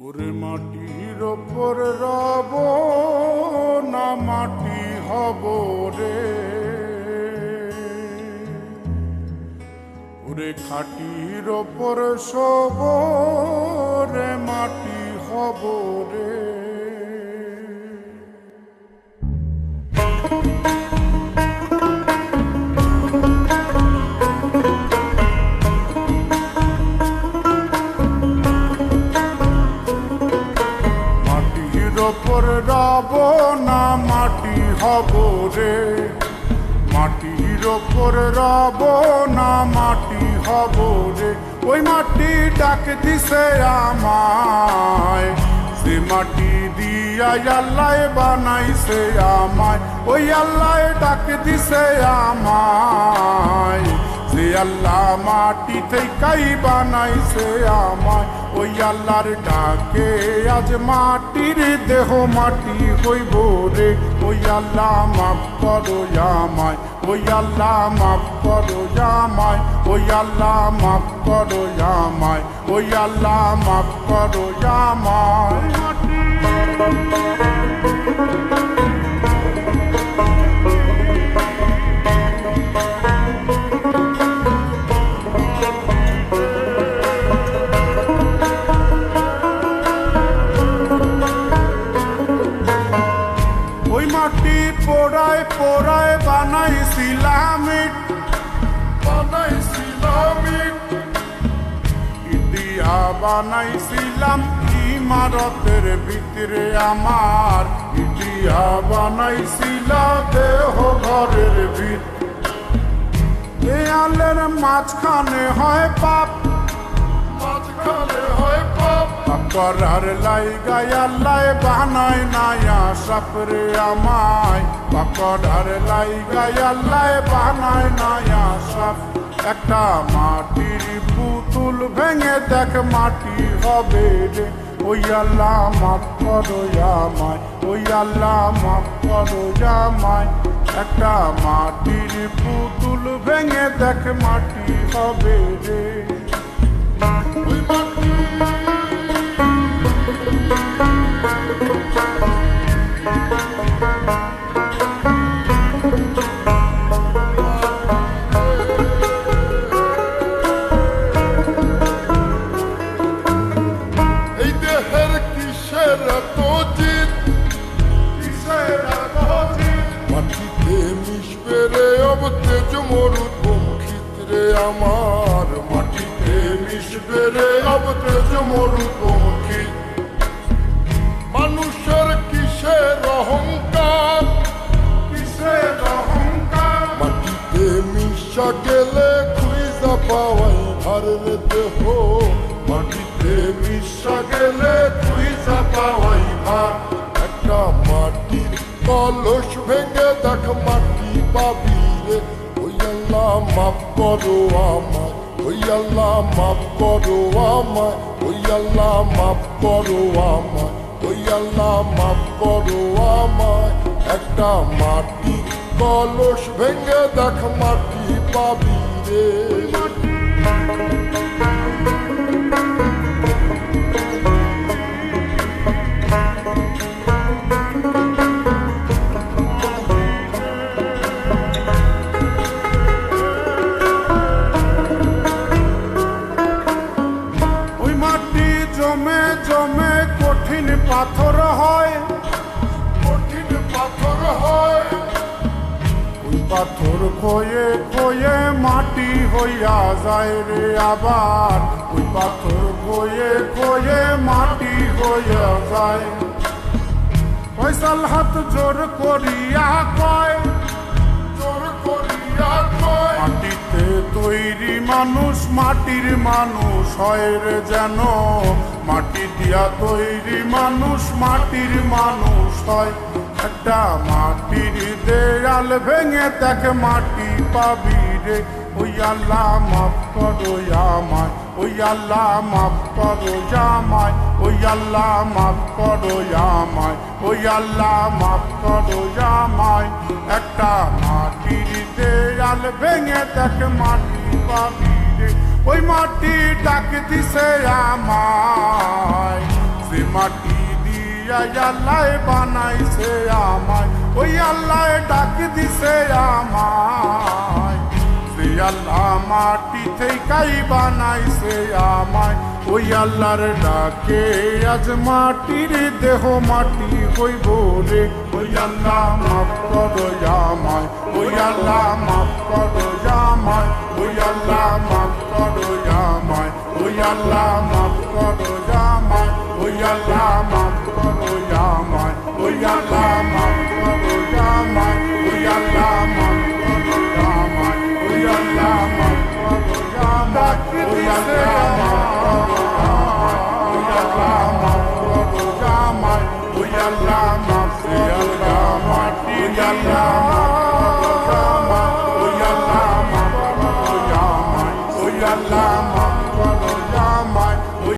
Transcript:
ওরে মাটির ওপর রব না মাটি হব রে, ওরে খাটির ওপর সব রে মাটি হব রে। ওপর রব না মাটি হব রে, মাটির ওপর রব না মাটি হব রে। ওই মাটি ডাক দিছে আমায়, সে মাটি দিয়া আল্লাহ বানাইছে আমায়। ওই আল্লাহ ডাক দিছে আমায়, যে আল্লাহ মাটি থেকেই বানাইছে আমায়। ওই আল্লাহর ডাকে আজ মাটির দেহ মাটি হইব রে। ওই আল্লাহ মাফ করো আমায়, ওই আল্লাহ মাফ করো আমায়, ওই আল্লাহ মাফ করো আমায়, ওই আল্লাহ মাফ করো আমায়। মাটি পোড়ায় পোড়ায় বানাইছিলাম ইট, ইটিয়া বানাইছিলাম ইমারতের ভিতরে আমার, ইটিয়া বানাইছিলাম দেহ ঘরের ভিত। দেয়ালের মাঝখানে হয় পাপ, মাঝখানে হয় পাপ, করার লাইগাই আল্লাহ বানায় নায়া সাপরে আমায়। করার লাইগাই আল্লাহ বানায় নায়া সাপ। একটা মাটির পুতুল ভেঙে দেখ মাটি হবে রে। ওই আল্লাহ মাফ করো আমায়, ওই আল্লাহ মাফ করো আমায়। একটা মাটির পুতুল ভেঙে দেখ মাটি হবে রে। ওই মাটি আমার, মাটিতে মিশবে রে অব তেজ মরুপঙ্খী। মানুষের কিসের অহংকার, কিসের অহংকার, মাটিতে মিশা গেলে খুঁজা পাওয়াই ভারের দেহ। মাটিতে মিশা গেলে খুঁজা পাওয়াই ভার। একটা মাটির কলস ভেঙে দেখ মাটি পাবি রে। ওই আল্লাহ মাফ করো আমায়, ওই আল্লাহ মাফ করো আমায়, ওই আল্লাহ মাফ করো আমায়, ওই আল্লাহ মাফ করো আমায়। একটা মাটি কলস ভেঙে দেখ মাটি পাবি রে। জমে জমে কঠিন পাথর হয়, কঠিন পাথর হয়। ওই পাথর খয়ে খয়ে মাটি হইয়া যায় রে আবার। ওই পাথর খয়ে খয়ে মাটি হইয়া যায়। ফয়সাল হাত জোর করিয়া কয়, জোর করিয়া কয়, মাটিতে তৈরি মানুষ মাটির মানুষ হয় রে যেন। মাটি দিয়া তৈরি মানুষ মাটির মানুষ হয়। একটা মাটির দেয়াল ভেঙে দেখ মাটি পাবি রে। ওই আল্লাহ মাফ করো আমায়, ওই আল্লাহ মাফ করো আমায়, ওই আল্লাহ মাফ করো আমায়, ওই আল্লাহ মাফ করো আমায়। একটা মাটির দেয়াল ভেঙে দেখ মাটি পাবি রে। ওই মাটি ডাক দিছে আমায়, যে মাটি দিয়া আল্লাহ বানাইছে আমায়, ওই আল্লাহ ডাক দিছে আমায়। যে আল্লাহ মাটি থেকেই বানাইছে আমায়, ওই আল্লাহর ডাকে আজ মাটির দেহ মাটি হইব রে। ওই আল্লাহ মাফ করো আমায়, ওই আল্লাহ মাফ করো আমায়, ওই আল্লাহ মাফ করো আমায়, ওই আল্লাহ মাফ করো।